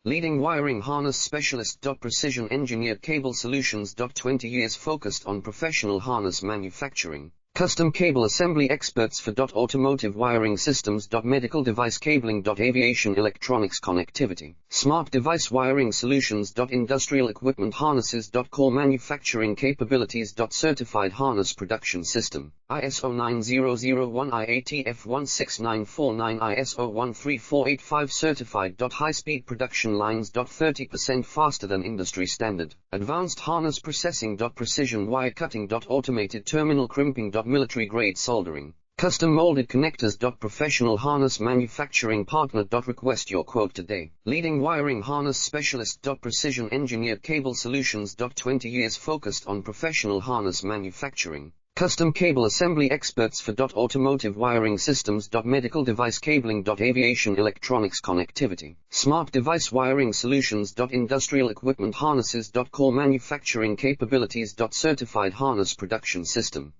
Leading wiring harness specialist. Precision engineered cable solutions. 20 years focused on professional harness manufacturing. Custom cable assembly experts for automotive wiring systems. Medical device cabling. Aviation electronics connectivity. Smart device wiring solutions. Industrial equipment harnesses. Core manufacturing capabilities. Certified harness production system. ISO 9001 IATF 16949 ISO 13485 certified. High-speed production lines. 30% faster than industry standard. Advanced harness processing. Precision wire cutting. Automated terminal crimping. Military grade soldering. Custom molded connectors. Professional harness manufacturing partner. Request your quote today. Leading wiring harness specialist. Precision engineered cable solutions. 20 years focused on professional harness manufacturing. Custom cable assembly experts for automotive wiring systems. Medical device cabling. Aviation electronics connectivity. Smart device wiring solutions. Industrial equipment harnesses. Core manufacturing capabilities. Certified harness production system.